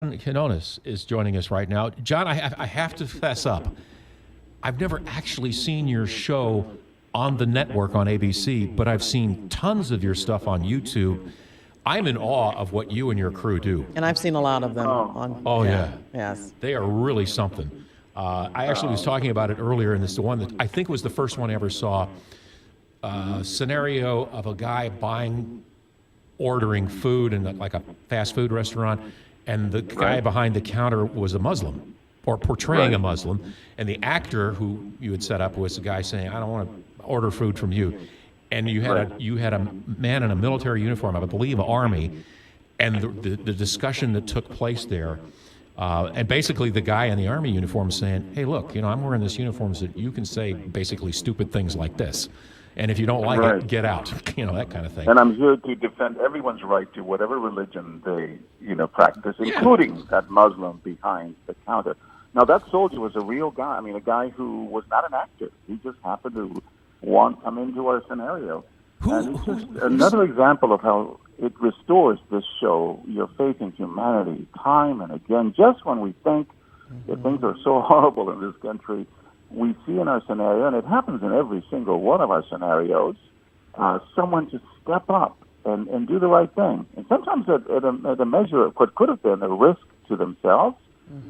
Quinones is joining us right now. John, I have to fess up. I've never actually seen your show on the network on ABC, but I've seen tons of your stuff on YouTube. I'm in awe of what you and your crew do. And I've seen a lot of them Oh, yeah. Yes. They are really something. I actually was talking about it earlier, and it's the one that I think was the first one I ever saw. Scenario of a guy ordering food in like a fast food restaurant, and the guy behind the counter was a Muslim, or portraying a Muslim, and the actor who you had set up was a guy saying, "I don't want to order food from you," and you had a man in a military uniform, I believe, Army, and the discussion that took place there. And basically, the guy in the Army uniform saying, "Hey, look, I'm wearing this uniform so that you can say basically stupid things like this. And if you don't like it, get out." That kind of thing. And I'm here to defend everyone's right to whatever religion they, practice, including that Muslim behind the counter. Now, that soldier was a real guy. I mean, a guy who was not an actor. He just happened to come into our scenario. And it's just another example of how it restores this show, your faith in humanity, time and again. Just when we think that things are so horrible in this country, we see in our scenario, and it happens in every single one of our scenarios, someone to step up and do the right thing. And sometimes at a measure of what could have been a risk to themselves,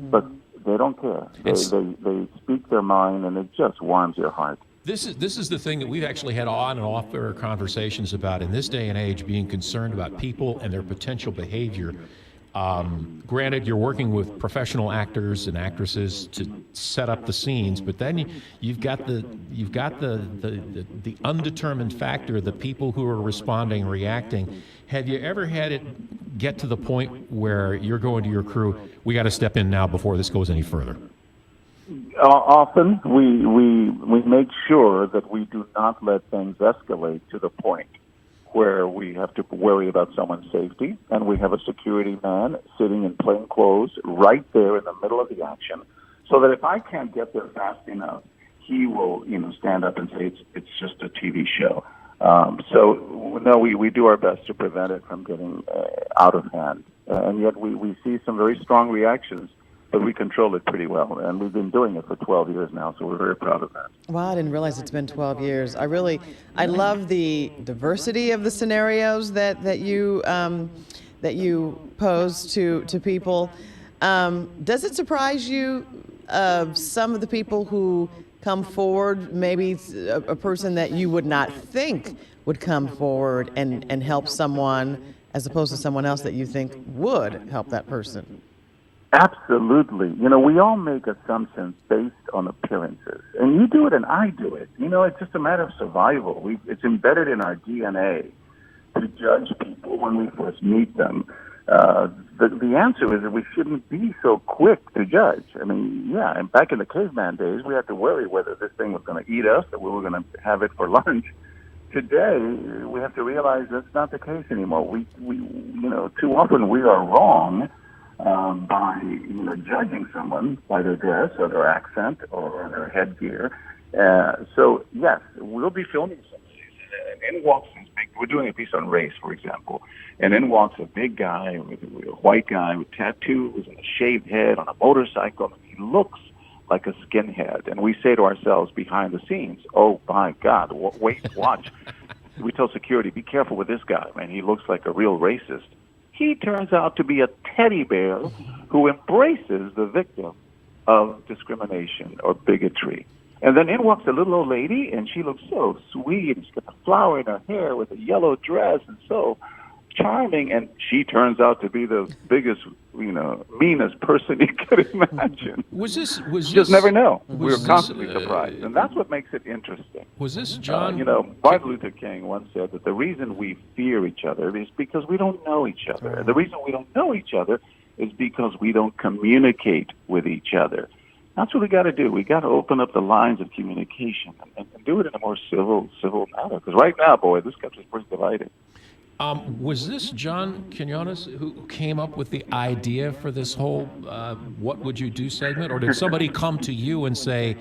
but they don't care. They speak their mind, and it just warms your heart. This is the thing that we've actually had on and off air conversations about in this day and age, being concerned about people and their potential behavior. Granted, you're working with professional actors and actresses to set up the scenes, but then you've got the undetermined factor, the people who are responding, reacting. Have you ever had it get to the point where you're going to your crew, "We got to step in now before this goes any further"? Often we make sure that we do not let things escalate to the point where we have to worry about someone's safety, and we have a security man sitting in plain clothes right there in the middle of the action, so that if I can't get there fast enough, he will, stand up and say it's just a TV show. We do our best to prevent it from getting out of hand, and yet we see some very strong reactions. But we control it pretty well, and we've been doing it for 12 years now, so we're very proud of that. Wow, I didn't realize it's been 12 years. I love the diversity of the scenarios that you pose to people. Does it surprise you some of the people who come forward, maybe a person that you would not think would come forward and help someone, as opposed to someone else that you think would help that person? Absolutely. We all make assumptions based on appearances. And you do it and I do it. It's just a matter of survival. It's embedded in our DNA to judge people when we first meet them. The answer is that we shouldn't be so quick to judge. I mean, and back in the caveman days, we had to worry whether this thing was going to eat us or we were going to have it for lunch. Today, we have to realize that's not the case anymore. We too often we are wrong by judging someone by their dress or their accent or their headgear. So yes, we'll be filming some of these. And in walks this big. We're doing a piece on race, for example, and in walks a big guy, a white guy with tattoos and a shaved head on a motorcycle. He looks like a skinhead, and we say to ourselves behind the scenes, "Oh my God, wait, watch." We tell security, "Be careful with this guy, man. He looks like a real racist." He turns out to be a teddy bear who embraces the victim of discrimination or bigotry. And then in walks a little old lady, and she looks so sweet. She's got a flower in her hair with a yellow dress and so charming. And she turns out to be the biggest, meanest person you could imagine. You just never know. We're constantly surprised. And that's what makes it interesting. Was this John? Martin Luther King once said that the reason we fear each other is because we don't know each other. And the reason we don't know each other is because we don't communicate with each other. That's what we got to do. We got to open up the lines of communication and do it in a more civil manner. Because right now, boy, this country's pretty divided. Was this John Quinones who came up with the idea for this whole "What Would You Do" segment? Or did somebody come to you and say,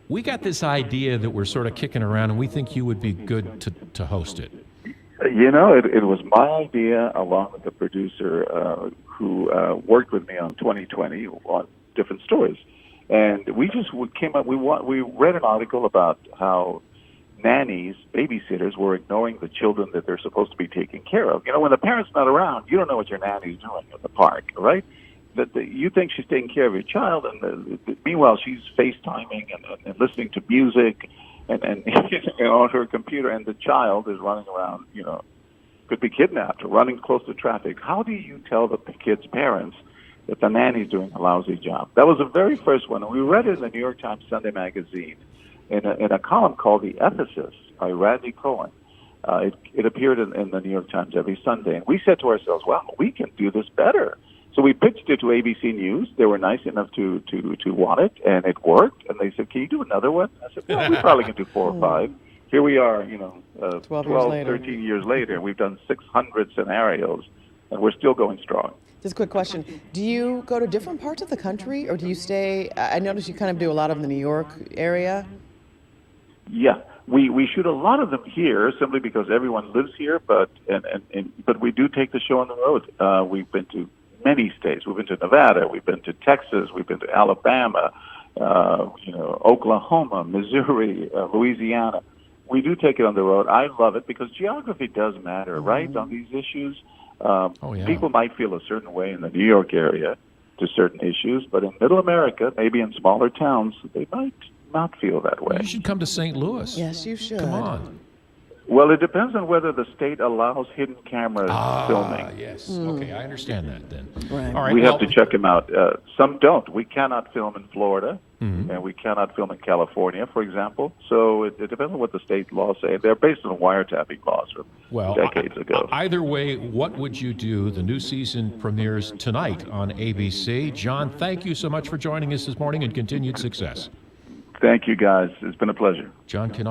"We got this idea that we're sort of kicking around and we think you would be good to host it"? It was my idea along with the producer who worked with me on 2020 on different stories, and we came up. We read an article about how nannies, babysitters, were ignoring the children that they're supposed to be taking care of. You know, when the parent's not around, you don't know what your nanny's doing in the park, right? You think she's taking care of your child, and meanwhile she's FaceTiming and listening to music and on her computer, and the child is running around, you know, could be kidnapped or running close to traffic. How do you tell the kid's parents that the nanny's doing a lousy job? That was the very first one, and we read it in the New York Times Sunday magazine in a column called The Ethicist by Randy Cohen. It appeared in the New York Times every Sunday, and we said to ourselves, wow, we can do this better. So we pitched it to ABC News. They were nice enough to want it, and it worked. And they said, can you do another one? I said, well, we probably can do 4 or 5. Here we are, you know, 12 13 years later, and we've done 600 scenarios, and we're still going strong. Just a quick question. Do you go to different parts of the country, or do you stay? I notice you kind of do a lot of the New York area. Yeah, we shoot a lot of them here simply because everyone lives here, but we do take the show on the road. We've been to many states. We've been to Nevada, we've been to Texas, we've been to Alabama, you know, Oklahoma, Missouri, Louisiana. We do take it on the road. I love it because geography does matter, right, on these issues. People might feel a certain way in the New York area to certain issues, but in Middle America, maybe in smaller towns, they might not feel that way. You should come to St. Louis. Yes, you should. Come on. Well, it depends on whether the state allows hidden camera filming. Yes. Okay, I understand that then. Right. All right. We have to check them out. Some don't. We cannot film in Florida, and we cannot film in California, for example. So it depends on what the state laws say. They're based on wiretapping laws from decades ago. Either way, what would you do? The new season premieres tonight on ABC. John, thank you so much for joining us this morning, and continued success. Thank you, guys. It's been a pleasure. John Cannell.